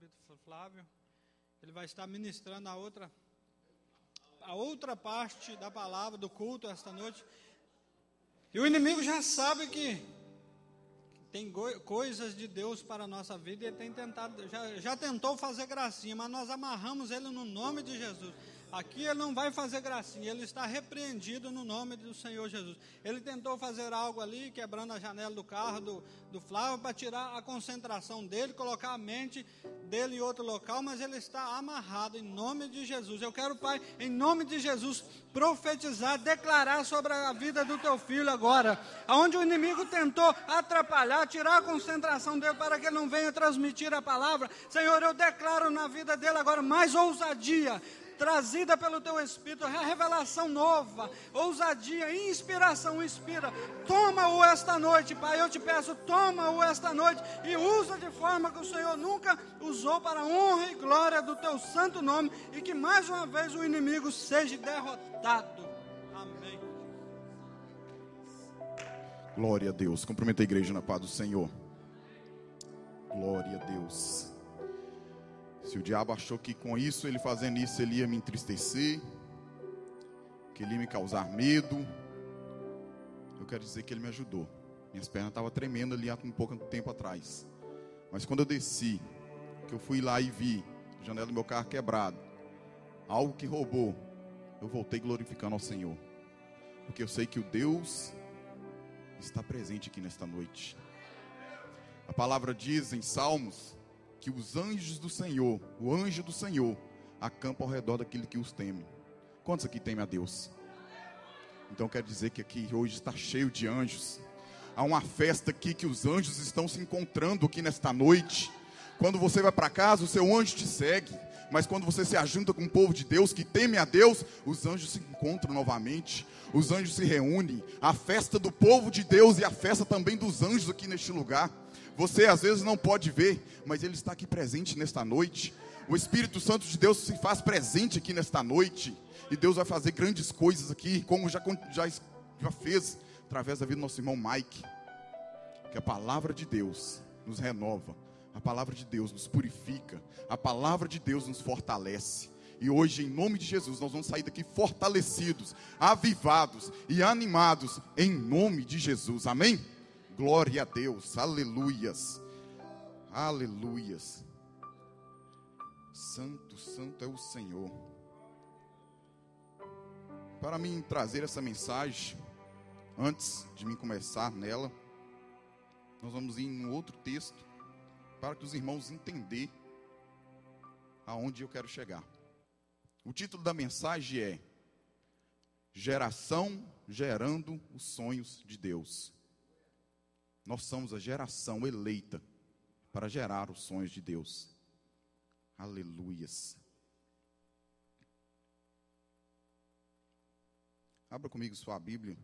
presbítero Flávio. Ele vai estar ministrando a outra parte da palavra, do culto esta noite. E o inimigo já sabe que tem coisas de Deus para a nossa vida, e ele tem tentado, já tentou fazer gracinha, mas nós amarramos ele no nome de Jesus. Aqui ele não vai fazer gracinha, ele está repreendido no nome do Senhor Jesus. Ele tentou fazer algo ali, quebrando a janela do carro do Flávio, para tirar a concentração dele, colocar a mente dele em outro local, mas ele está amarrado em nome de Jesus. Eu quero, Pai, em nome de Jesus, profetizar, declarar sobre a vida do teu filho agora, aonde o inimigo tentou atrapalhar, tirar a concentração dele para que ele não venha transmitir a palavra. Senhor, eu declaro na vida dele agora mais ousadia, trazida pelo teu Espírito, a revelação nova, ousadia, inspiração, inspira. Toma-o esta noite, Pai, eu te peço, toma-o esta noite e usa de forma que o Senhor nunca usou, para a honra e glória do teu santo nome, e que mais uma vez o inimigo seja derrotado. Amém. Glória a Deus. Cumprimento a igreja na paz do Senhor. Glória a Deus. Se o diabo achou que com isso, ele fazendo isso, ele ia me entristecer, que ele ia me causar medo, eu quero dizer que ele me ajudou. Minhas pernas estavam tremendo ali há um pouco tempo atrás. Mas quando eu desci, que eu fui lá e vi a janela do meu carro quebrada, algo que roubou, eu voltei glorificando ao Senhor. Porque eu sei que o Deus está presente aqui nesta noite. A palavra diz em Salmos que os anjos do Senhor, o anjo do Senhor, acampa ao redor daquele que os teme. Quantos aqui temem a Deus? Então quero dizer que aqui hoje está cheio de anjos. Há uma festa aqui que os anjos estão se encontrando aqui nesta noite. Quando você vai para casa, o seu anjo te segue. Mas quando você se ajunta com o povo de Deus, que teme a Deus, os anjos se encontram novamente. Os anjos se reúnem. A festa do povo de Deus e a festa também dos anjos aqui neste lugar. Você às vezes não pode ver, mas Ele está aqui presente nesta noite. O Espírito Santo de Deus se faz presente aqui nesta noite. E Deus vai fazer grandes coisas aqui, como já fez através da vida do nosso irmão Mike. Que a palavra de Deus nos renova. A palavra de Deus nos purifica. A palavra de Deus nos fortalece. E hoje, em nome de Jesus, nós vamos sair daqui fortalecidos, avivados e animados, em nome de Jesus. Amém? Glória a Deus, aleluias, aleluias. Santo, santo é o Senhor. Para mim trazer essa mensagem, antes de mim começar nela, nós vamos ir em um outro texto, para que os irmãos entenderem aonde eu quero chegar. O título da mensagem é Geração gerando os sonhos de Deus. Nós somos a geração eleita para gerar os sonhos de Deus. Aleluias. Abra comigo sua Bíblia.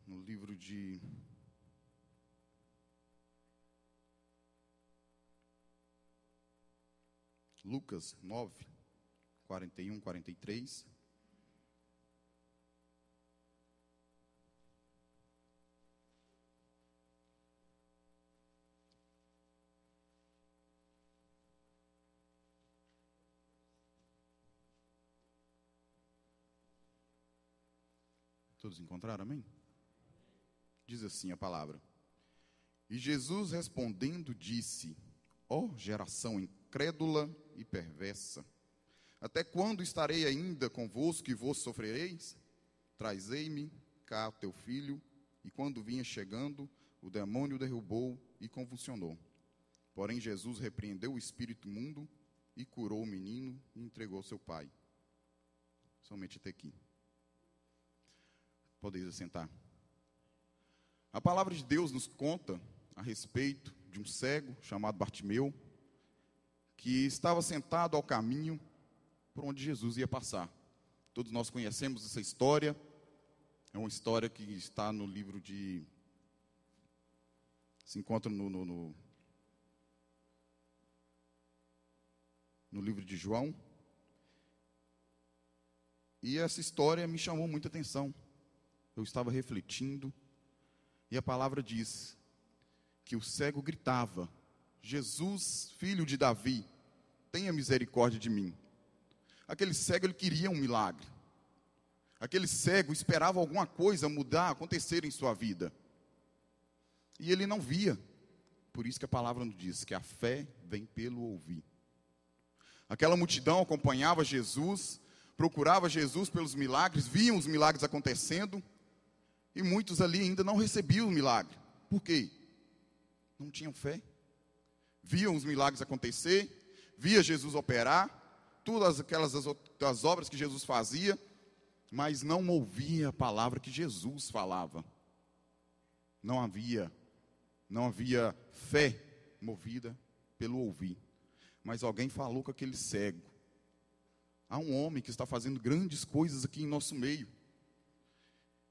No livro de Lucas 9, 41, 43. Todos encontraram, amém? Diz assim a palavra. E Jesus respondendo disse: ó geração incrédula e perversa, até quando estarei ainda convosco e vos sofrereis? Trazei-me cá o teu filho. E quando vinha chegando, o demônio derrubou e convulsionou. Porém Jesus repreendeu o espírito imundo e curou o menino e entregou ao seu pai. Somente até aqui. Podeis assentar. A palavra de Deus nos conta a respeito de um cego chamado Bartimeu, que estava sentado ao caminho por onde Jesus ia passar. Todos nós conhecemos essa história. É uma história que está no livro de... Se encontra no livro de João. E essa história me chamou muita atenção. Eu estava refletindo E a palavra diz que o cego gritava: Jesus, filho de Davi, tenha misericórdia de mim. Aquele cego, ele queria um milagre. Aquele cego esperava alguma coisa mudar, acontecer em sua vida. E ele não via. Por isso que a palavra nos diz que a fé vem pelo ouvir. Aquela multidão acompanhava Jesus, procurava Jesus pelos milagres, viam os milagres acontecendo, e muitos ali ainda não recebiam o milagre. Por quê? Não tinham fé. Viam os milagres acontecer, via Jesus operar, todas aquelas as obras que Jesus fazia, mas não ouvia a palavra que Jesus falava. Não havia fé movida pelo ouvir. Mas alguém falou com aquele cego: há um homem que está fazendo grandes coisas aqui em nosso meio.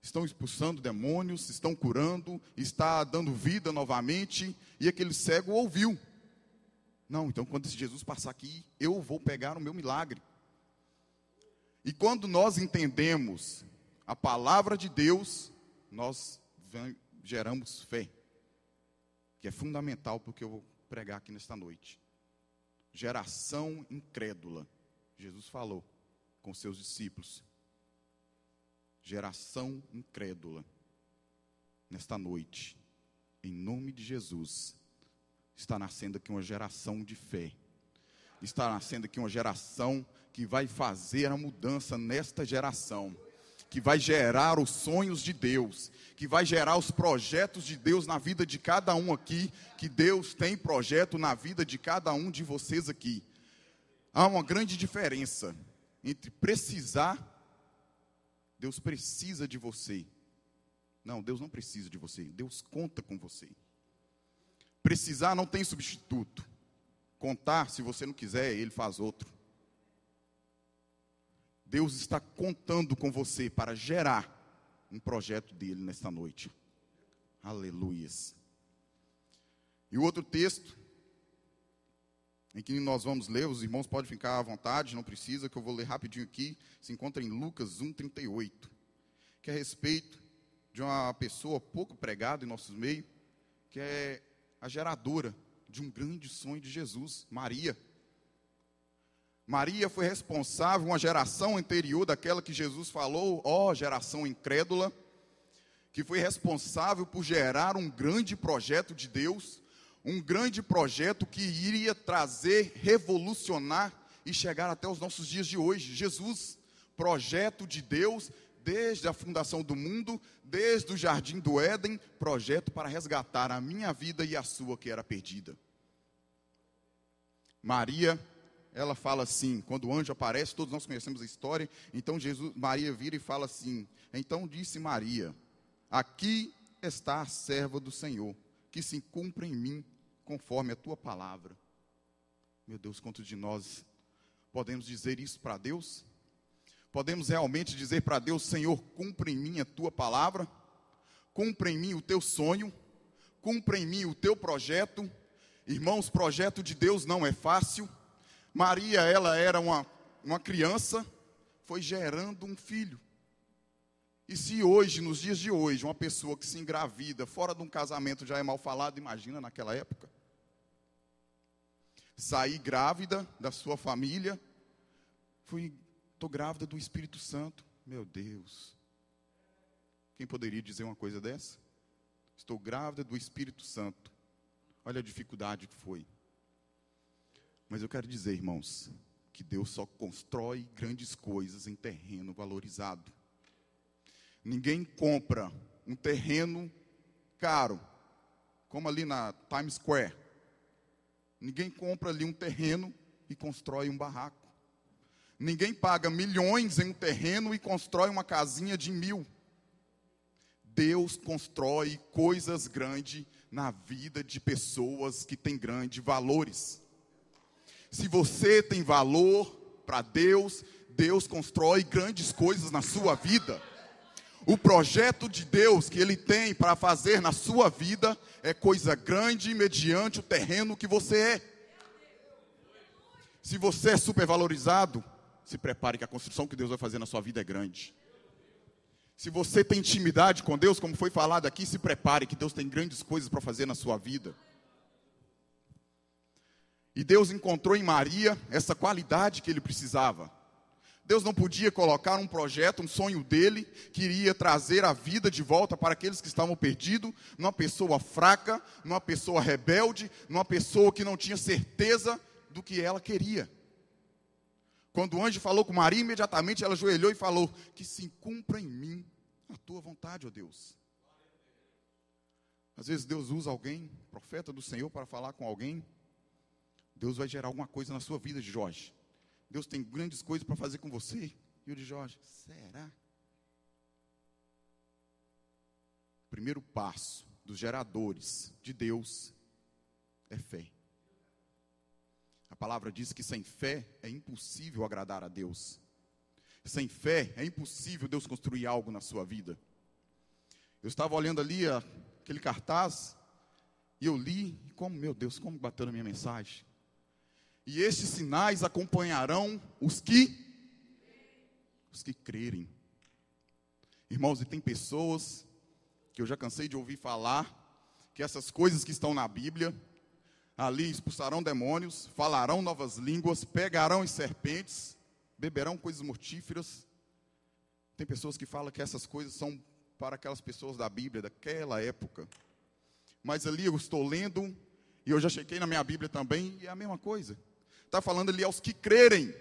Estão expulsando demônios, estão curando, está dando vida novamente. E aquele cego ouviu. Não, então quando esse Jesus passar aqui, eu vou pegar o meu milagre. E quando nós entendemos a palavra de Deus, nós geramos fé, que é fundamental porque eu vou pregar aqui nesta noite. Geração incrédula. Jesus falou com seus discípulos. Geração incrédula. Nesta noite, em nome de Jesus, está nascendo aqui uma geração de fé. Está nascendo aqui uma geração que vai fazer a mudança nesta geração. Que vai gerar os sonhos de Deus. Que vai gerar os projetos de Deus na vida de cada um aqui. Que Deus tem projeto na vida de cada um de vocês aqui. Há uma grande diferença entre precisar. Deus precisa de você. Não, Deus não precisa de você. Deus conta com você. Precisar não tem substituto. Contar, se você não quiser, Ele faz outro. Deus está contando com você para gerar um projeto dele nesta noite. Aleluias. E o outro texto, em que nós vamos ler, os irmãos podem ficar à vontade, não precisa, que eu vou ler rapidinho aqui, se encontra em Lucas 1:38, que é a respeito de uma pessoa pouco pregada em nossos meios, que é a geradora de um grande sonho de Jesus, Maria. Maria foi responsável, uma geração anterior daquela que Jesus falou, ó geração incrédula, que foi responsável por gerar um grande projeto de Deus, um grande projeto que iria trazer, revolucionar e chegar até os nossos dias de hoje. Jesus, projeto de Deus, desde a fundação do mundo, desde o jardim do Éden, projeto para resgatar a minha vida e a sua que era perdida. Maria, ela fala assim, quando o anjo aparece, todos nós conhecemos a história, então Maria vira e fala assim: então disse Maria, aqui está a serva do Senhor, que se cumpra em mim, conforme a tua palavra. Meu Deus, quantos de nós podemos dizer isso para Deus? Podemos realmente dizer para Deus: Senhor, cumpra em mim a tua palavra, cumpra em mim o teu sonho, cumpra em mim o teu projeto. Irmãos, projeto de Deus não é fácil. Maria, ela era uma criança, foi gerando um filho. E se hoje, nos dias de hoje, uma pessoa que se engravida fora de um casamento já é mal falado, imagina naquela época. Sair grávida da sua família, estou grávida do Espírito Santo. Meu Deus. Quem poderia dizer uma coisa dessa? Estou grávida do Espírito Santo. Olha a dificuldade que foi. Mas eu quero dizer, irmãos, que Deus só constrói grandes coisas em terreno valorizado. Ninguém compra um terreno caro, como ali na Times Square. Ninguém compra ali um terreno e constrói um barraco. Ninguém paga milhões em um terreno e constrói uma casinha de 1.000. Deus constrói coisas grandes na vida de pessoas que têm grandes valores. Se você tem valor para Deus, Deus constrói grandes coisas na sua vida. O projeto de Deus que Ele tem para fazer na sua vida é coisa grande mediante o terreno que você é. Se você é supervalorizado, se prepare que a construção que Deus vai fazer na sua vida é grande. Se você tem intimidade com Deus, como foi falado aqui, se prepare, que Deus tem grandes coisas para fazer na sua vida. E Deus encontrou em Maria essa qualidade que ele precisava. Deus não podia colocar um projeto, um sonho dele, que iria trazer a vida de volta para aqueles que estavam perdidos, numa pessoa fraca, numa pessoa rebelde, numa pessoa que não tinha certeza do que ela queria. Quando o anjo falou com Maria, imediatamente ela ajoelhou e falou: que se cumpra em mim a tua vontade, ó Deus. Às vezes Deus usa alguém, profeta do Senhor, para falar com alguém. Deus vai gerar alguma coisa na sua vida, de Jorge. Deus tem grandes coisas para fazer com você. E eu de Jorge, será? O primeiro passo dos geradores de Deus é fé. A palavra diz que sem fé é impossível agradar a Deus. Sem fé é impossível Deus construir algo na sua vida. Eu estava olhando ali aquele cartaz, e eu li, como, meu Deus, como bateu na minha mensagem. E estes sinais acompanharão os que crerem. Irmãos, e tem pessoas que eu já cansei de ouvir falar que essas coisas que estão na Bíblia, ali expulsarão demônios, falarão novas línguas, pegarão em serpentes, beberão coisas mortíferas. Tem pessoas que falam que essas coisas são para aquelas pessoas da Bíblia, daquela época. Mas ali eu estou lendo, e eu já chequei na minha Bíblia também, e é a mesma coisa. Está falando ali aos que crerem.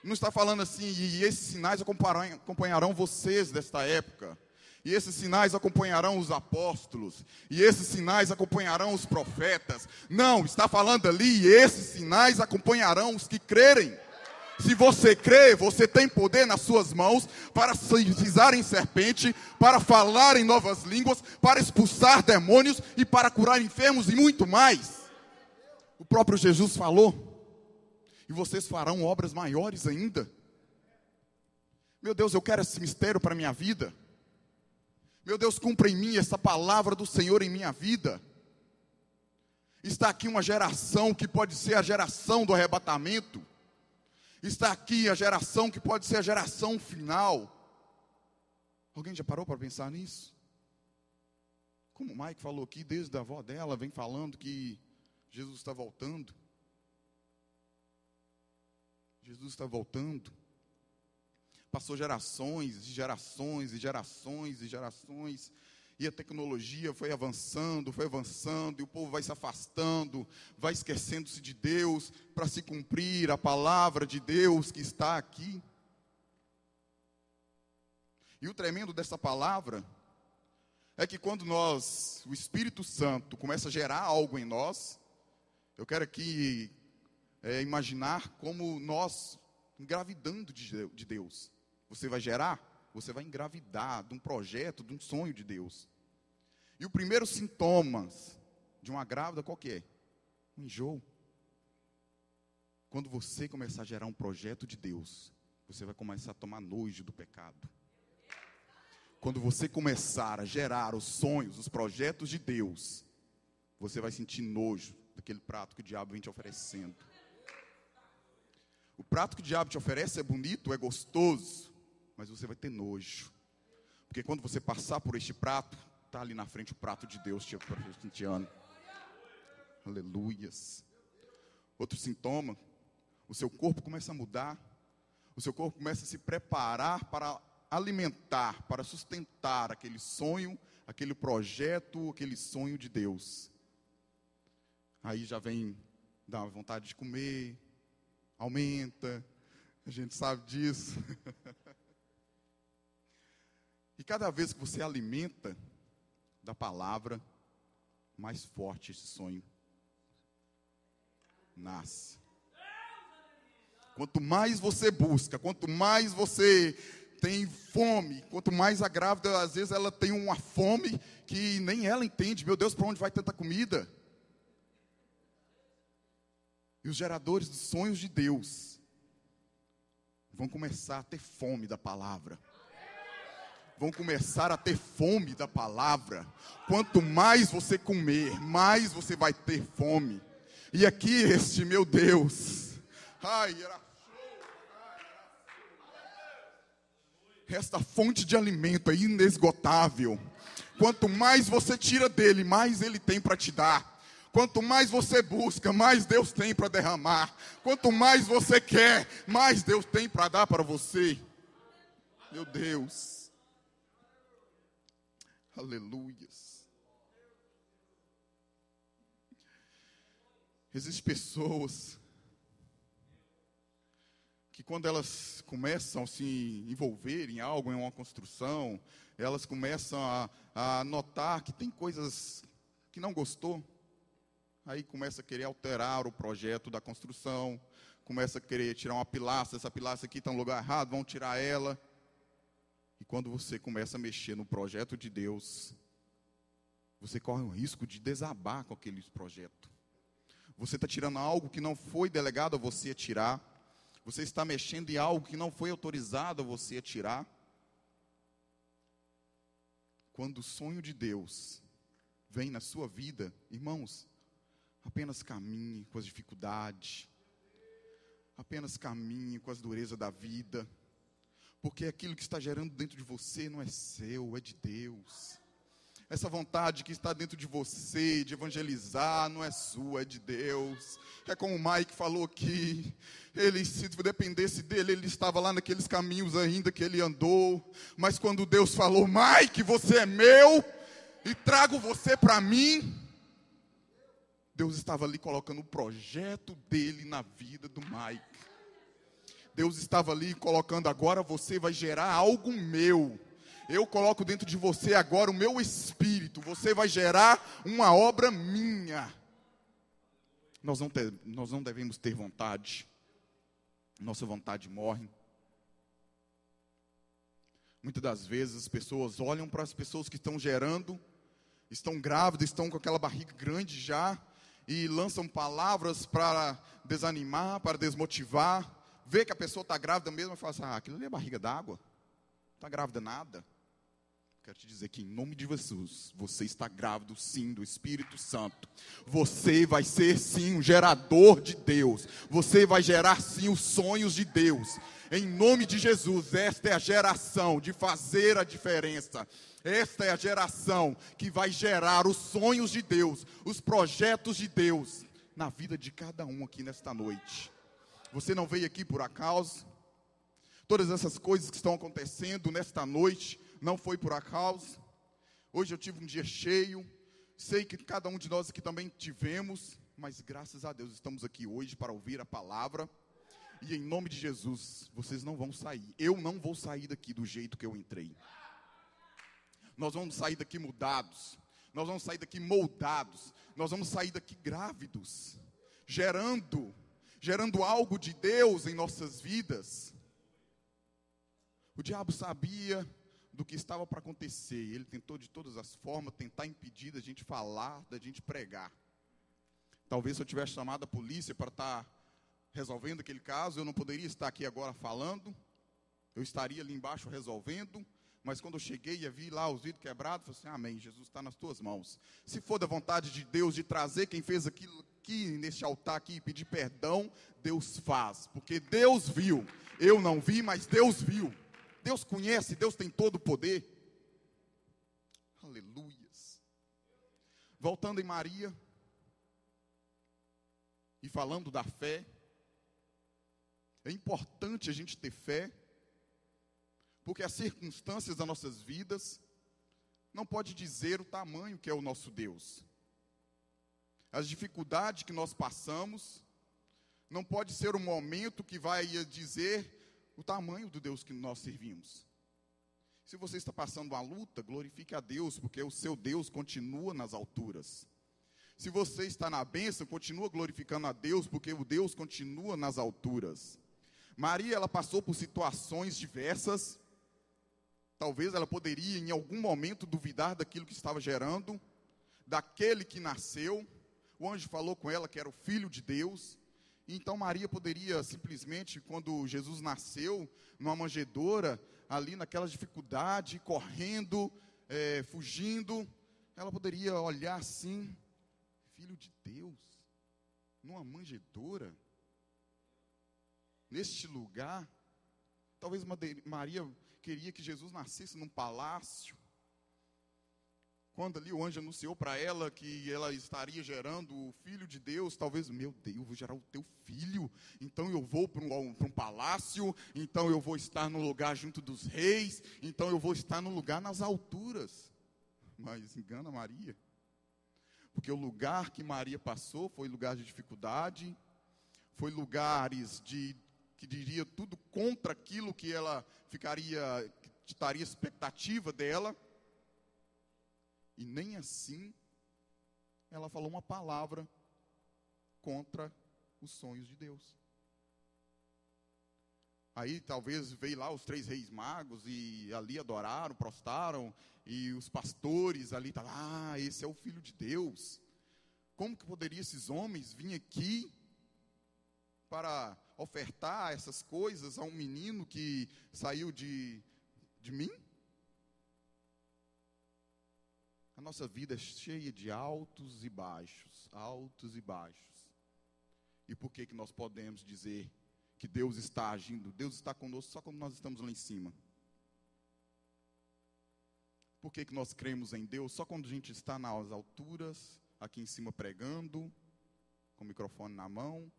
Não está falando assim, e esses sinais acompanharão vocês desta época. E esses sinais acompanharão os apóstolos. E esses sinais acompanharão os profetas. Não, está falando ali, e esses sinais acompanharão os que crerem. Se você crê, você tem poder nas suas mãos para pisar em serpente, para falar em novas línguas, para expulsar demônios e para curar enfermos e muito mais. O próprio Jesus falou: e vocês farão obras maiores ainda. Meu Deus, eu quero esse mistério para a minha vida. Meu Deus, cumpra em mim essa palavra do Senhor em minha vida. Está aqui uma geração que pode ser a geração do arrebatamento. Está aqui a geração que pode ser a geração final. Alguém já parou para pensar nisso? Como o Mike falou aqui, desde a avó dela, vem falando que Jesus está voltando. Jesus está voltando. Passou gerações e gerações e gerações e gerações. E a tecnologia foi avançando, e o povo vai se afastando, vai esquecendo-se de Deus, para se cumprir a palavra de Deus que está aqui. E o tremendo dessa palavra é que quando o Espírito Santo começa a gerar algo em nós, eu quero aqui imaginar como nós engravidando de Deus. Você vai gerar, você vai engravidar de um projeto, de um sonho de Deus. E o primeiro sintomas de uma grávida qual que é? Um enjoo. Quando você começar a gerar um projeto de Deus, você vai começar a tomar nojo do pecado. Quando você começar a gerar os sonhos, os projetos de Deus, você vai sentir nojo daquele prato que o diabo vem te oferecendo. O prato que o diabo te oferece é bonito, é gostoso, mas você vai ter nojo. Porque quando você passar por este prato, está ali na frente o prato de Deus te presenteando. Aleluias. Outro sintoma, o seu corpo começa a mudar. O seu corpo começa a se preparar para alimentar, para sustentar aquele sonho, aquele projeto, aquele sonho de Deus. Aí já vem dar vontade de comer, aumenta, a gente sabe disso. E cada vez que você alimenta da palavra, mais forte esse sonho nasce. Quanto mais você busca, quanto mais você tem fome, quanto mais a grávida, às vezes ela tem uma fome que nem ela entende. Meu Deus, para onde vai tanta comida? E os geradores dos sonhos de Deus vão começar a ter fome da palavra. Vão começar a ter fome da palavra. Quanto mais você comer, mais você vai ter fome. E aqui meu Deus, esta fonte de alimento é inesgotável. Quanto mais você tira dele, mais ele tem para te dar. Quanto mais você busca, mais Deus tem para derramar. Quanto mais você quer, mais Deus tem para dar para você. Meu Deus. Aleluias. Existem pessoas que quando elas começam a se envolver em algo, em uma construção, elas começam a notar que tem coisas que não gostou. Aí começa a querer alterar o projeto da construção, começa a querer tirar uma pilastra, essa pilastra aqui está no lugar errado, vão tirar ela. E quando você começa a mexer no projeto de Deus, você corre o risco de desabar com aquele projeto. Você está tirando algo que não foi delegado a você a tirar. Você está mexendo em algo que não foi autorizado a você a tirar. Quando o sonho de Deus vem na sua vida, irmãos, apenas caminhe com as dificuldades, apenas caminhe com as durezas da vida, porque aquilo que está gerando dentro de você não é seu, é de Deus. Essa vontade que está dentro de você, de evangelizar, não é sua, é de Deus. É como o Mike falou aqui, ele, se dependesse dele, ele estava lá naqueles caminhos ainda que ele andou, mas quando Deus falou, Mike, você é meu, e trago você para mim, Deus estava ali colocando o projeto dele na vida do Mike. Deus estava ali colocando, agora você vai gerar algo meu. Eu coloco dentro de você agora o meu espírito. Você vai gerar uma obra minha. Nós não devemos ter vontade. Nossa vontade morre. Muitas das vezes as pessoas olham para as pessoas que estão gerando, estão grávidas, estão com aquela barriga grande já, e lançam palavras para desanimar, para desmotivar. Vê que a pessoa está grávida mesmo e fala assim, aquilo ali é barriga d'água. Não está grávida nada. Quero te dizer que em nome de Jesus, você está grávido sim do Espírito Santo. Você vai ser sim um gerador de Deus. Você vai gerar sim os sonhos de Deus. Em nome de Jesus, esta é a geração de fazer a diferença. Esta é a geração que vai gerar os sonhos de Deus, os projetos de Deus na vida de cada um aqui nesta noite. Você não veio aqui por acaso. Todas essas coisas que estão acontecendo nesta noite não foi por acaso. Hoje eu tive um dia cheio. Sei que cada um de nós aqui também tivemos. Mas graças a Deus estamos aqui hoje para ouvir a palavra. E em nome de Jesus, vocês não vão sair. Eu não vou sair daqui do jeito que eu entrei. Nós vamos sair daqui mudados. Nós vamos sair daqui moldados. Nós vamos sair daqui grávidos. Gerando algo de Deus em nossas vidas. O diabo sabia do que estava para acontecer. Ele tentou de todas as formas tentar impedir da gente falar, da gente pregar. Talvez se eu tivesse chamado a polícia para estar resolvendo aquele caso, eu não poderia estar aqui agora falando. Eu estaria ali embaixo resolvendo. Mas quando eu cheguei e vi lá os vidros quebrados, eu falei assim, amém, Jesus está nas tuas mãos. Se for da vontade de Deus de trazer quem fez aquilo aqui, neste altar aqui, e pedir perdão, Deus faz. Porque Deus viu. Eu não vi, mas Deus viu. Deus conhece, Deus tem todo o poder. Aleluias. Voltando em Maria, e falando da fé, é importante a gente ter fé, porque as circunstâncias das nossas vidas não pode dizer o tamanho que é o nosso Deus. As dificuldades que nós passamos não pode ser o momento que vai dizer o tamanho do Deus que nós servimos. Se você está passando uma luta, glorifique a Deus, porque o seu Deus continua nas alturas. Se você está na bênção, continua glorificando a Deus, porque o Deus continua nas alturas. Maria, ela passou por situações diversas. Talvez ela poderia, em algum momento, duvidar daquilo que estava gerando, daquele que nasceu. O anjo falou com ela que era o Filho de Deus. Então Maria poderia simplesmente, quando Jesus nasceu, numa manjedoura, ali naquela dificuldade, correndo, fugindo, ela poderia olhar assim, Filho de Deus, numa manjedoura, neste lugar. Talvez Maria queria que Jesus nascesse num palácio. Quando ali o anjo anunciou para ela que ela estaria gerando o Filho de Deus, talvez, meu Deus, eu vou gerar o teu filho, então eu vou para um palácio, então eu vou estar no lugar junto dos reis, então eu vou estar no lugar nas alturas. Mas engana Maria, porque o lugar que Maria passou foi lugar de dificuldade, foi lugares que diria tudo contra aquilo que ela que estaria expectativa dela. E nem assim ela falou uma palavra contra os sonhos de Deus. Aí talvez veio lá os 3 reis magos e ali adoraram, prostraram, e os pastores ali estavam, esse é o Filho de Deus. Como que poderia esses homens vir aqui para ofertar essas coisas a um menino que saiu de mim? A nossa vida é cheia de altos e baixos, altos e baixos. E por que nós podemos dizer que Deus está agindo? Deus está conosco só quando nós estamos lá em cima. Por que nós cremos em Deus só quando a gente está nas alturas, aqui em cima pregando, com o microfone na mão?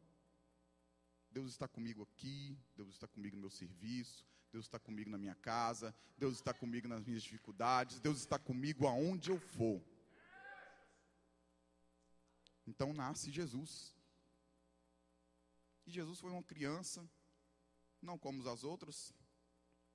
Deus está comigo aqui, Deus está comigo no meu serviço, Deus está comigo na minha casa, Deus está comigo nas minhas dificuldades, Deus está comigo aonde eu for. Então nasce Jesus. E Jesus foi uma criança, não como as outras,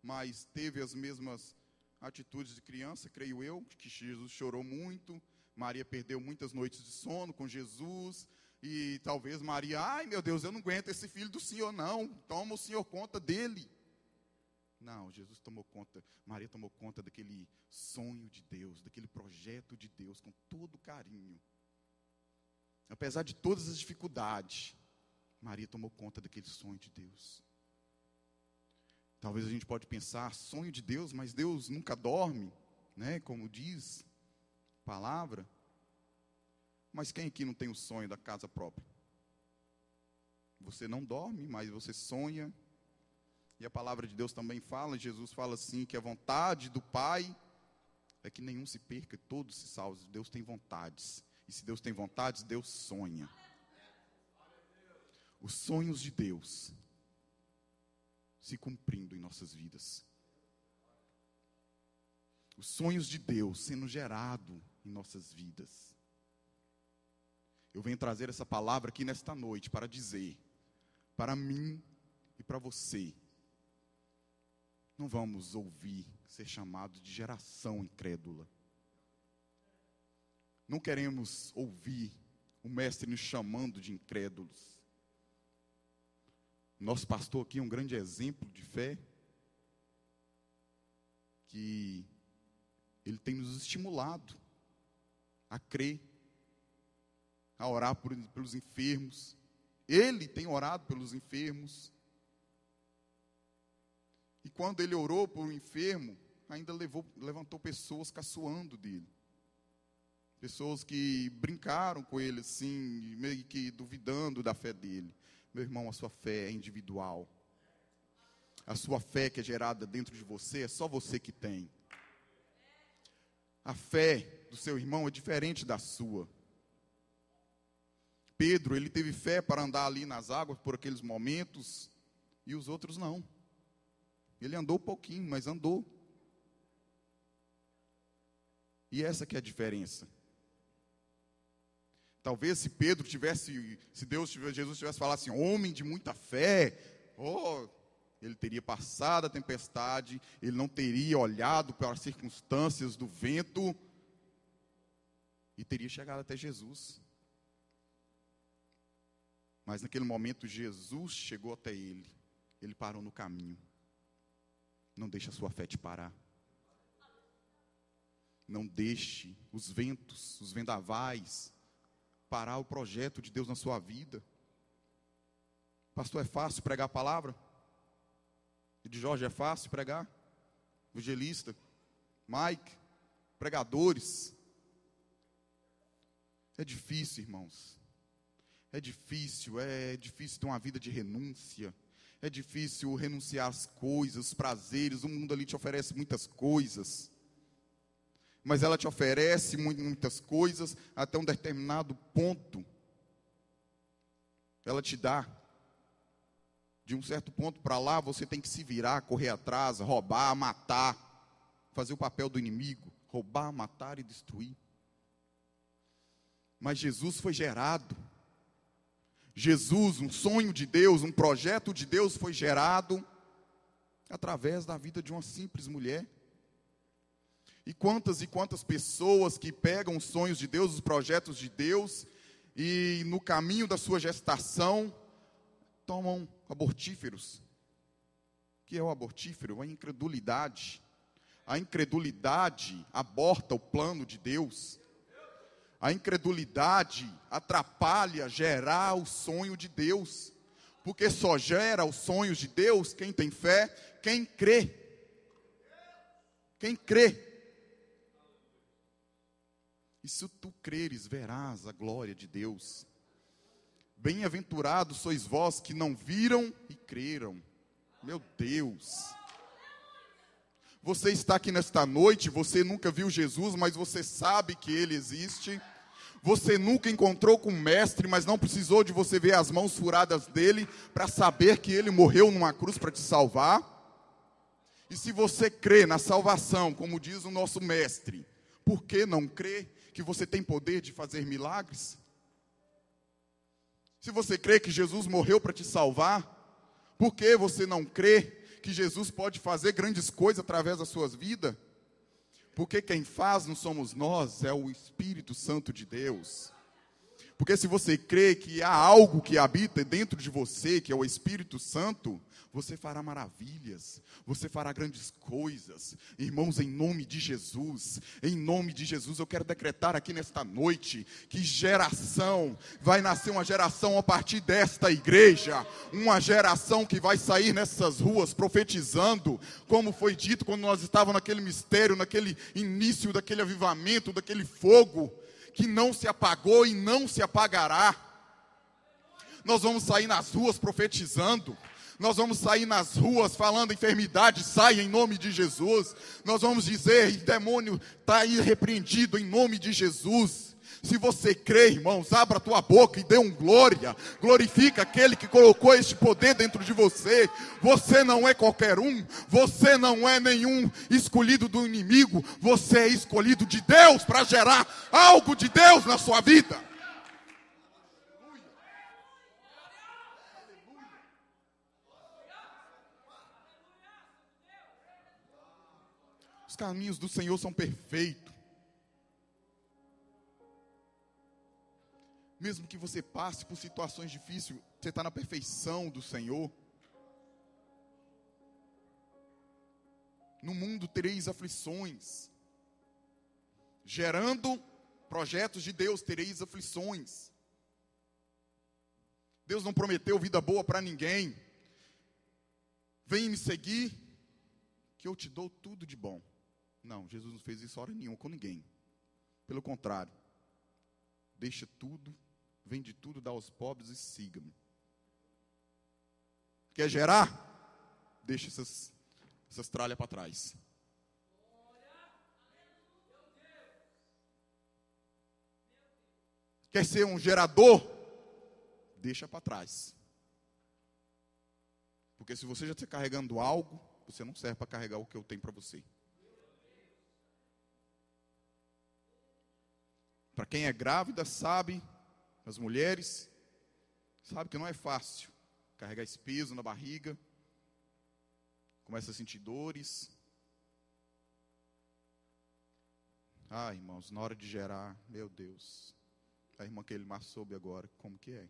mas teve as mesmas atitudes de criança, creio eu, que Jesus chorou muito, Maria perdeu muitas noites de sono com Jesus, e talvez Maria, ai meu Deus, eu não aguento esse filho do Senhor não, toma o Senhor conta dele. Não, Jesus tomou conta, Maria tomou conta daquele sonho de Deus, daquele projeto de Deus, com todo carinho. Apesar de todas as dificuldades, Maria tomou conta daquele sonho de Deus. Talvez a gente pode pensar, sonho de Deus, mas Deus nunca dorme, né? Como diz a palavra. Mas quem aqui não tem o sonho da casa própria? Você não dorme, mas você sonha. E a palavra de Deus também fala, Jesus fala assim, que a vontade do Pai é que nenhum se perca, todos se salvem. Deus tem vontades. E se Deus tem vontades, Deus sonha. Os sonhos de Deus se cumprindo em nossas vidas. Os sonhos de Deus sendo gerado em nossas vidas. Eu venho trazer essa palavra aqui nesta noite para dizer, para mim e para você, não vamos ouvir ser chamados de geração incrédula. Não queremos ouvir o mestre nos chamando de incrédulos. Nosso pastor aqui é um grande exemplo de fé, que ele tem nos estimulado a crer, a orar pelos enfermos. Ele tem orado pelos enfermos. E quando ele orou por um enfermo, ainda levantou pessoas caçoando dele. Pessoas que brincaram com ele assim, meio que duvidando da fé dele. Meu irmão, a sua fé é individual. A sua fé que é gerada dentro de você, é só você que tem. A fé do seu irmão é diferente da sua. Pedro, ele teve fé para andar ali nas águas por aqueles momentos, e os outros não. Ele andou pouquinho, mas andou. E essa que é a diferença. Talvez se Jesus tivesse falado assim, homem de muita fé, ele teria passado a tempestade, ele não teria olhado para as circunstâncias do vento, e teria chegado até Jesus. Mas naquele momento Jesus chegou até ele, ele parou no caminho. Não deixe a sua fé te parar. Não deixe os ventos, os vendavais, parar o projeto de Deus na sua vida. Pastor, é fácil pregar a palavra? E de Jorge, é fácil pregar? Evangelista, Mike, pregadores. É difícil, irmãos. É difícil ter uma vida de renúncia. É difícil renunciar às coisas, os prazeres. O mundo ali te oferece muitas coisas. Mas ela te oferece muitas coisas até um determinado ponto. Ela te dá. De um certo ponto para lá, você tem que se virar, correr atrás, roubar, matar. Fazer o papel do inimigo. Roubar, matar e destruir. Mas Jesus foi gerado. Jesus, um sonho de Deus, um projeto de Deus foi gerado através da vida de uma simples mulher. E quantas pessoas que pegam os sonhos de Deus, os projetos de Deus, e no caminho da sua gestação, tomam abortíferos. O que é o abortífero? A incredulidade. A incredulidade aborta o plano de Deus. A incredulidade atrapalha gerar o sonho de Deus. Porque só gera os sonhos de Deus quem tem fé, quem crê. Quem crê. E se tu creres, verás a glória de Deus. Bem-aventurados sois vós que não viram e creram. Meu Deus. Você está aqui nesta noite, você nunca viu Jesus, mas você sabe que Ele existe. Você nunca encontrou com o Mestre, mas não precisou de você ver as mãos furadas dele para saber que Ele morreu numa cruz para te salvar. E se você crê na salvação, como diz o nosso Mestre, por que não crê que você tem poder de fazer milagres? Se você crê que Jesus morreu para te salvar, por que você não crê que Jesus pode fazer grandes coisas através das suas vidas? Porque quem faz não somos nós, é o Espírito Santo de Deus. Porque se você crê que há algo que habita dentro de você, que é o Espírito Santo, você fará maravilhas, você fará grandes coisas. Irmãos, em nome de Jesus, eu quero decretar aqui nesta noite, que vai nascer uma geração a partir desta igreja, uma geração que vai sair nessas ruas profetizando, como foi dito quando nós estávamos naquele mistério, naquele início daquele avivamento, daquele fogo, que não se apagou e não se apagará. Nós vamos sair nas ruas profetizando. Nós vamos sair nas ruas falando: enfermidade, sai em nome de Jesus. Nós vamos dizer: demônio está aí repreendido em nome de Jesus. Se você crê, irmãos, abra a tua boca e dê um glória. Glorifica aquele que colocou este poder dentro de você. Você não é qualquer um. Você não é nenhum escolhido do inimigo. Você é escolhido de Deus para gerar algo de Deus na sua vida. Os caminhos do Senhor são perfeitos. Mesmo que você passe por situações difíceis, você está na perfeição do Senhor. No mundo tereis aflições. Gerando projetos de Deus, tereis aflições. Deus não prometeu vida boa para ninguém. Vem me seguir, que eu te dou tudo de bom. Não, Jesus não fez isso hora nenhuma com ninguém. Pelo contrário, deixa tudo, vende tudo, dá aos pobres e siga-me. Quer gerar? Deixa essas tralhas para trás. Quer ser um gerador? Deixa para trás. Porque se você já está carregando algo, você não serve para carregar o que eu tenho para você. Para quem é grávida, sabe, as mulheres, sabe que não é fácil carregar esse peso na barriga, começa a sentir dores. Ah, irmãos, na hora de gerar, meu Deus, a irmã que ele mais soube agora, como que é?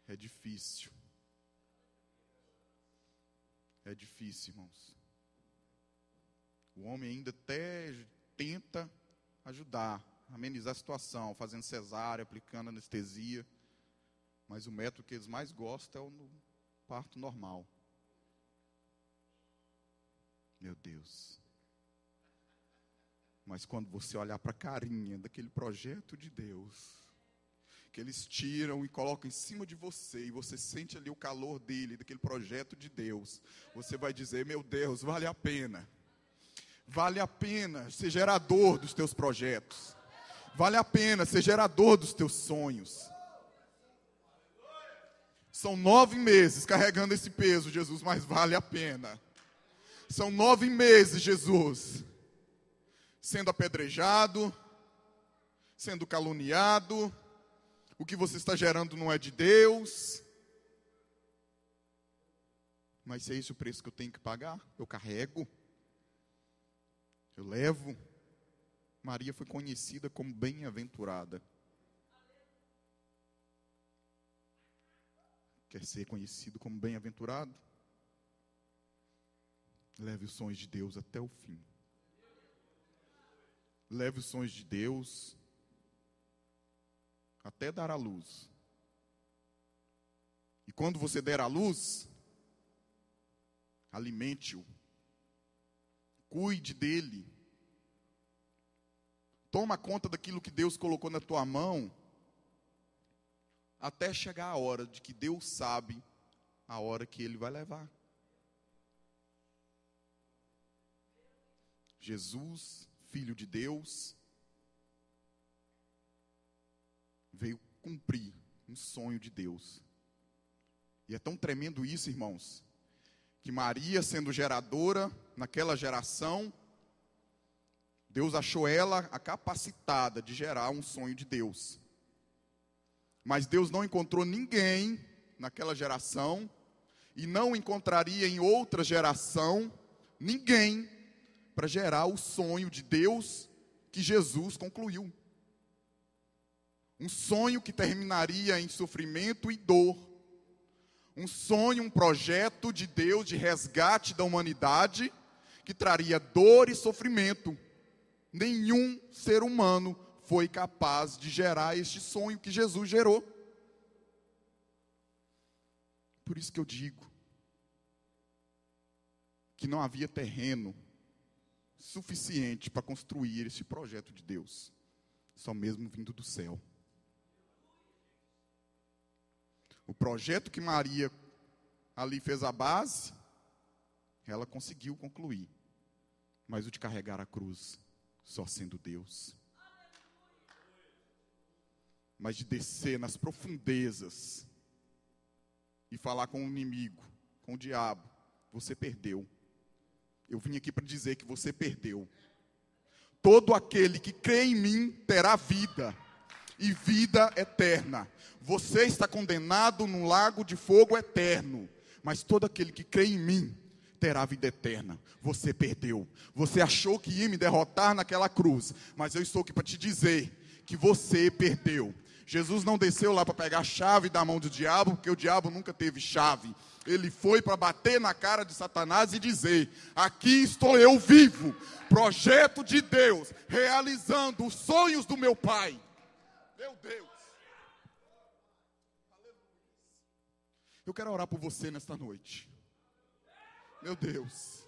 É difícil. É difícil, irmãos. O homem ainda até tenta ajudar, amenizar a situação, fazendo cesárea, aplicando anestesia. Mas o método que eles mais gostam é o parto normal. Meu Deus. Mas quando você olhar para a carinha daquele projeto de Deus, que eles tiram e colocam em cima de você, e você sente ali o calor dele, daquele projeto de Deus, você vai dizer: meu Deus, vale a pena. Vale a pena ser gerador dos teus projetos. Vale a pena ser gerador dos teus sonhos. São 9 meses carregando esse peso, Jesus, mas vale a pena. São 9 meses, Jesus, sendo apedrejado, sendo caluniado. O que você está gerando não é de Deus. Mas se é esse o preço que eu tenho que pagar, eu carrego, eu levo. Maria foi conhecida como bem-aventurada. Quer ser conhecido como bem-aventurado? Leve os sonhos de Deus até o fim. Leve os sonhos de Deus até dar à luz. E quando você der à luz, alimente-o. Cuide dele. Toma conta daquilo que Deus colocou na tua mão, até chegar a hora de que Deus sabe a hora que Ele vai levar. Jesus, Filho de Deus, veio cumprir um sonho de Deus. E é tão tremendo isso, irmãos, que Maria, sendo geradora naquela geração, Deus achou ela a capacitada de gerar um sonho de Deus. Mas Deus não encontrou ninguém naquela geração, e não encontraria em outra geração ninguém para gerar o sonho de Deus que Jesus concluiu. Um sonho que terminaria em sofrimento e dor. Um sonho, um projeto de Deus de resgate da humanidade, que traria dor e sofrimento. Nenhum ser humano foi capaz de gerar este sonho que Jesus gerou. Por isso que eu digo que não havia terreno suficiente para construir esse projeto de Deus, só mesmo vindo do céu. O projeto que Maria ali fez a base, ela conseguiu concluir, mas o de carregar a cruz, só sendo Deus. Mas de descer nas profundezas e falar com o inimigo, com o diabo: você perdeu. Eu vim aqui para dizer que você perdeu. Todo aquele que crê em mim terá vida, e vida eterna. Você está condenado num lago de fogo eterno, mas todo aquele que crê em mim terá vida eterna. Você perdeu. Você achou que ia me derrotar naquela cruz, mas eu estou aqui para te dizer que você perdeu. Jesus não desceu lá para pegar a chave da mão do diabo, porque o diabo nunca teve chave. Ele foi para bater na cara de Satanás e dizer: aqui estou eu vivo, projeto de Deus, realizando os sonhos do meu Pai. Meu Deus. Eu quero orar por você nesta noite. Meu Deus.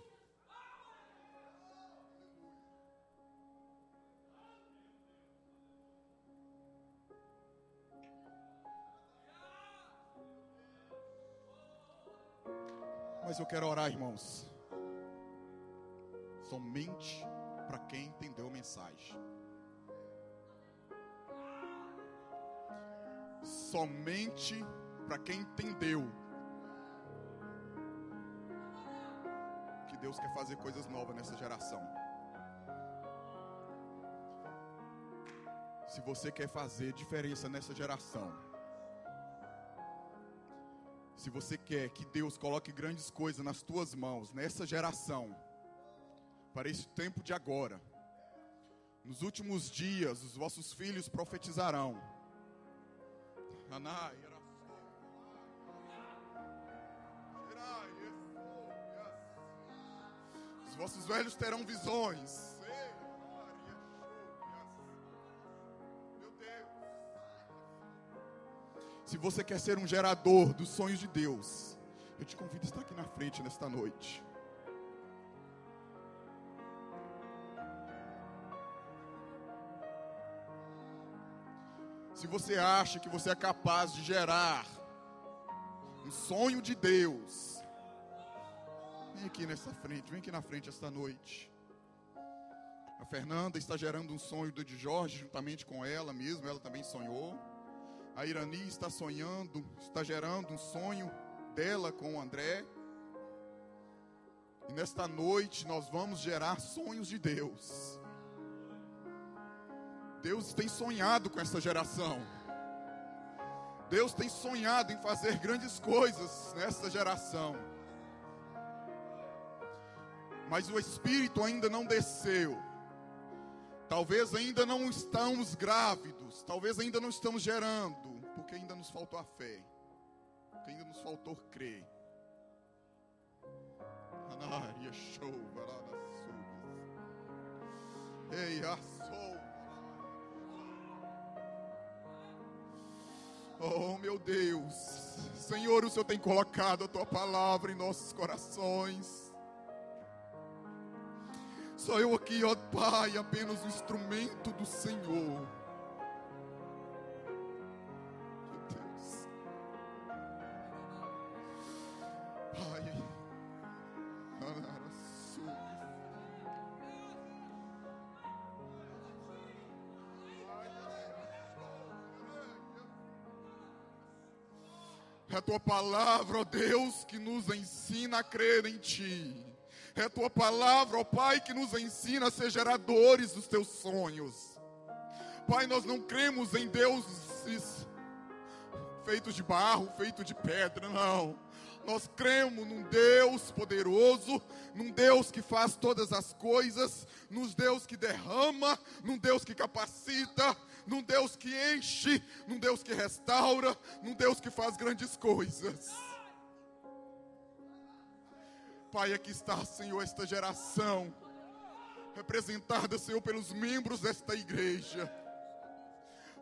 Mas eu quero orar, irmãos, somente para quem entendeu a mensagem. Somente para quem entendeu que Deus quer fazer coisas novas nessa geração. Se você quer fazer diferença nessa geração, se você quer que Deus coloque grandes coisas nas tuas mãos, nessa geração, para esse tempo de agora, nos últimos dias, os vossos filhos profetizarão. Os vossos velhos terão visões. Meu Deus. Se você quer ser um gerador dos sonhos de Deus, eu te convido a estar aqui na frente nesta noite. Se você acha que você é capaz de gerar um sonho de Deus, vem aqui nessa frente, vem aqui na frente esta noite. A Fernanda está gerando um sonho de Jorge, juntamente com ela mesmo, ela também sonhou. A Irani está sonhando, está gerando um sonho dela com o André. E nesta noite nós vamos gerar sonhos de Deus. Deus tem sonhado com essa geração. Deus tem sonhado em fazer grandes coisas nessa geração. Mas o Espírito ainda não desceu. Talvez ainda não estamos grávidos. Talvez ainda não estamos gerando. Porque ainda nos faltou a fé. Porque ainda nos faltou crer. Anaria show, ei, assou. Oh, meu Deus. Senhor, o Senhor tem colocado a Tua palavra em nossos corações. Só eu aqui, ó Pai, apenas um instrumento do Senhor. Meu Deus. Pai. É a Tua palavra, ó Deus, que nos ensina a crer em Ti. É a Tua palavra, ó Pai, que nos ensina a ser geradores dos Teus sonhos. Pai, nós não cremos em deuses feitos de barro, feitos de pedra, não. Nós cremos num Deus poderoso, num Deus que faz todas as coisas, num Deus que derrama, num Deus que capacita, num Deus que enche, num Deus que restaura, num Deus que faz grandes coisas. Pai, aqui está, Senhor, esta geração, representada, Senhor, pelos membros desta igreja.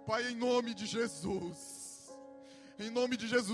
Pai, em nome de Jesus,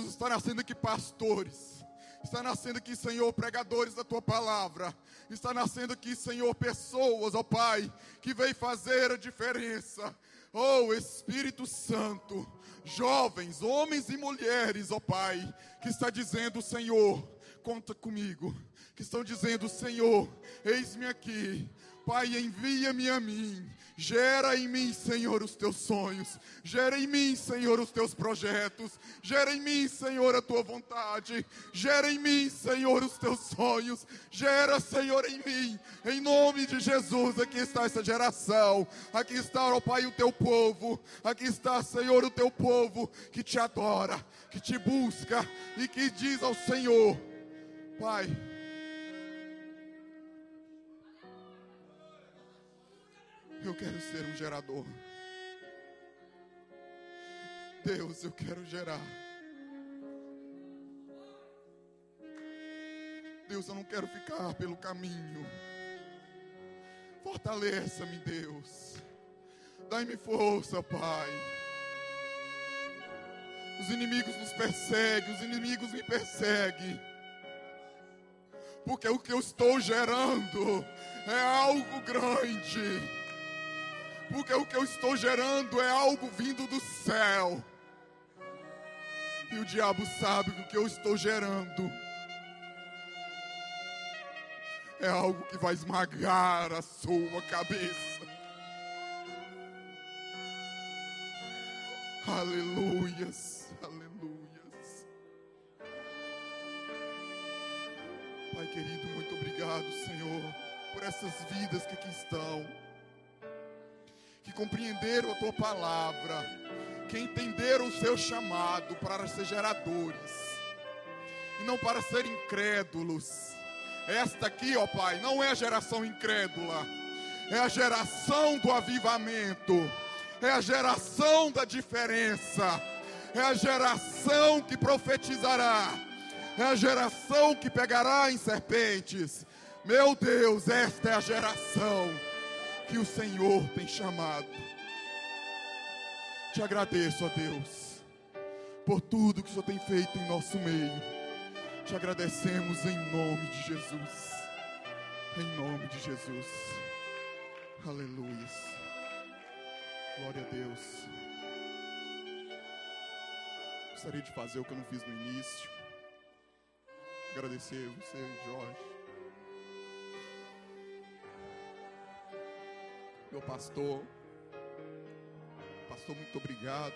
está nascendo aqui pastores, está nascendo aqui, Senhor, pregadores da Tua palavra, está nascendo aqui, Senhor, pessoas, ó Pai, que veio fazer a diferença. Oh, Espírito Santo, jovens, homens e mulheres, ó Pai, que está dizendo, Senhor, conta comigo, que estão dizendo, Senhor, eis-me aqui, Pai, envia-me a mim. Gera em mim, Senhor, os Teus sonhos. Gera em mim, Senhor, os Teus projetos. Gera em mim, Senhor, a Tua vontade. Gera em mim, Senhor, os Teus sonhos. Gera, Senhor, em mim. Em nome de Jesus, aqui está essa geração. Aqui está, ó Pai, o Teu povo. Aqui está, Senhor, o Teu povo que Te adora, que Te busca e que diz ao Senhor, Pai, eu quero ser um gerador. Deus, eu quero gerar. Deus, eu não quero ficar pelo caminho. Fortaleça-me, Deus. Dai-me força, Pai. Os inimigos nos perseguem, os inimigos me perseguem. Porque o que eu estou gerando é algo grande. Porque o que eu estou gerando é algo vindo do céu. E o diabo sabe que o que eu estou gerando é algo que vai esmagar a sua cabeça. Aleluias, aleluias. Pai querido, muito obrigado, Senhor, por essas vidas que aqui estão, que compreenderam a Tua palavra, que entenderam o seu chamado para ser geradores e não para ser incrédulos. Esta aqui, ó Pai, não é a geração incrédula, é a geração do avivamento, é a geração da diferença, é a geração que profetizará, é a geração que pegará em serpentes. Meu Deus, esta é a geração que o Senhor tem chamado. Te agradeço, ó Deus, por tudo que o Senhor tem feito em nosso meio. Te agradecemos em nome de Jesus. Em nome de Jesus. Aleluia. Glória a Deus. Gostaria de fazer o que eu não fiz no início. Agradecer você, Jorge. Meu pastor. Pastor, muito obrigado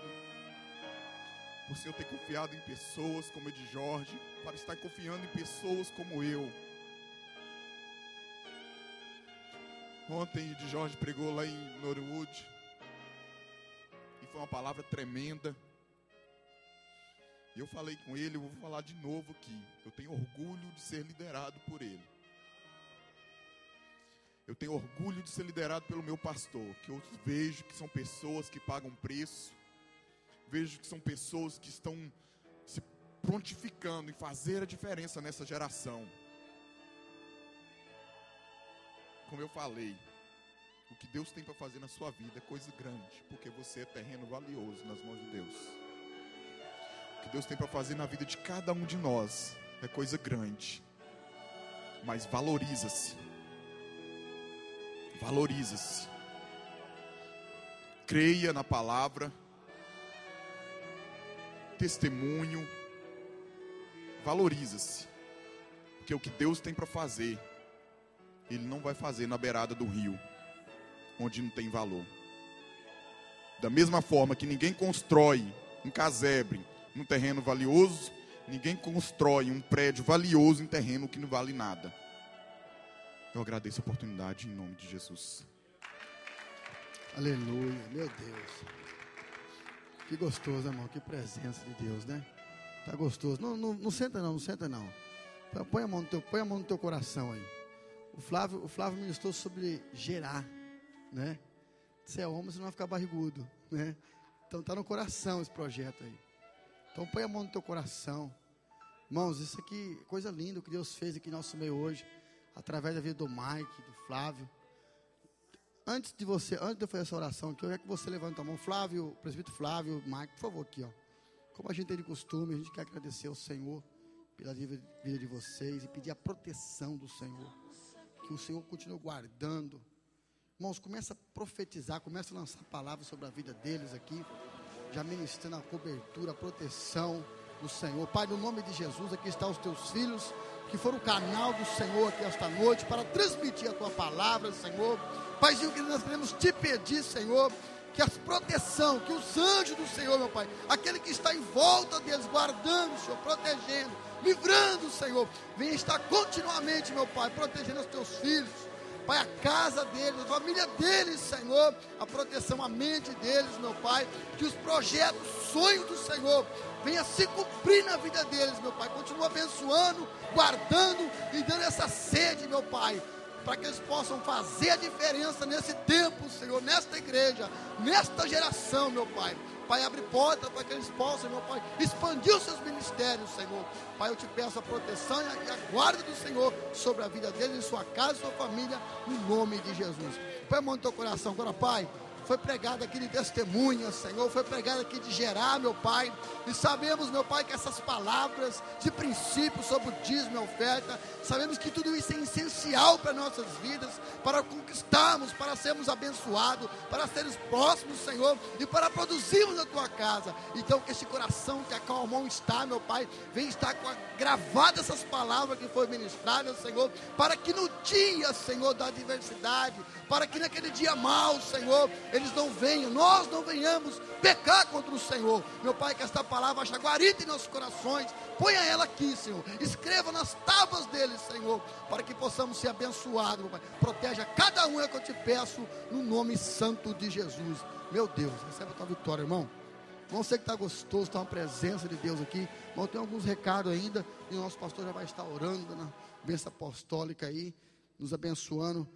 por o Senhor ter confiado em pessoas como a de Jorge, para estar confiando em pessoas como eu. Ontem o de Jorge pregou lá em Norwood e foi uma palavra tremenda. E eu falei com ele, eu vou falar de novo aqui. Eu tenho orgulho de ser liderado por ele. Eu tenho orgulho de ser liderado pelo meu pastor, que eu vejo que são pessoas que pagam preço. Vejo que são pessoas que estão se prontificando em fazer a diferença nessa geração. Como eu falei, o que Deus tem para fazer na sua vida é coisa grande, porque você é terreno valioso nas mãos de Deus. O que Deus tem para fazer na vida de cada um de nós é coisa grande, mas valoriza-se. Valoriza-se. Creia na palavra. Testemunho. Valoriza-se. Porque o que Deus tem para fazer, Ele não vai fazer na beirada do rio, onde não tem valor. Da mesma forma que ninguém constrói um casebre num terreno valioso, ninguém constrói um prédio valioso em terreno que não vale nada. Eu agradeço a oportunidade em nome de Jesus. Aleluia, meu Deus. Que gostoso, irmão, que presença de Deus, né? Tá gostoso. Não senta não, não senta não. Põe a mão no teu coração aí. O Flávio ministrou sobre gerar, né? Você é homem, você não vai ficar barrigudo, né? Então tá no coração esse projeto aí. Então põe a mão no teu coração. Irmãos, isso aqui, coisa linda que Deus fez aqui no nosso meio hoje, através da vida do Mike, do Flávio. Antes de eu fazer essa oração aqui, eu quero que você levante a mão. Flávio, o presbítero Flávio, Mike, por favor, aqui, ó. Como a gente tem de costume, a gente quer agradecer ao Senhor pela vida de vocês e pedir a proteção do Senhor. Que o Senhor continue guardando. Irmãos, começa a profetizar, começa a lançar palavras sobre a vida deles aqui, já ministrando a cobertura, a proteção do Senhor. Pai, no nome de Jesus, aqui estão os teus filhos, que foram o canal do Senhor aqui esta noite, para transmitir a tua palavra, Senhor. Paizinho, que nós queremos te pedir, Senhor, que a proteção, que os anjos do Senhor, meu Pai, aquele que está em volta deles, guardando, Senhor, protegendo, livrando, Senhor, venha estar continuamente, meu Pai, protegendo os teus filhos, Pai, a casa deles, a família deles, Senhor, a proteção, a mente deles, meu Pai, que os projetos, sonhos do Senhor, venha se cumprir na vida deles, meu Pai, continua abençoando, guardando e dando essa sede, meu Pai, para que eles possam fazer a diferença nesse tempo, Senhor, nesta igreja, nesta geração, meu Pai. Pai, abre porta para que eles possam, meu Pai, expandir os seus ministérios, Senhor. Pai, eu te peço a proteção e a guarda do Senhor sobre a vida deles, sua casa e sua família, no nome de Jesus. Põe a mão no teu coração agora, Pai. Foi pregado aqui de testemunha, Senhor, foi pregado aqui de gerar, meu Pai, e sabemos, meu Pai, que essas palavras de princípio sobre o dízimo e a oferta, sabemos que tudo isso é essencial para nossas vidas, para conquistarmos, para sermos abençoados, para sermos próximos, Senhor, e para produzirmos na Tua casa. Então que esse coração que a qual a mão está, meu Pai, vem estar gravadas essas palavras que foram ministradas, Senhor, para que no dia, Senhor, da adversidade, para que naquele dia mau, Senhor, eles não venham, nós não venhamos pecar contra o Senhor. Meu Pai, que esta palavra acha guarida em nossos corações, ponha ela aqui, Senhor, escreva nas tábuas deles, Senhor, para que possamos ser abençoados, meu Pai. Proteja cada um, é que eu te peço, no nome santo de Jesus. Meu Deus, recebe a tua vitória, irmão. Irmão, sei que está gostoso, está uma presença de Deus aqui. Irmão, tem alguns recados ainda, e o nosso pastor já vai estar orando na bênção apostólica aí, nos abençoando.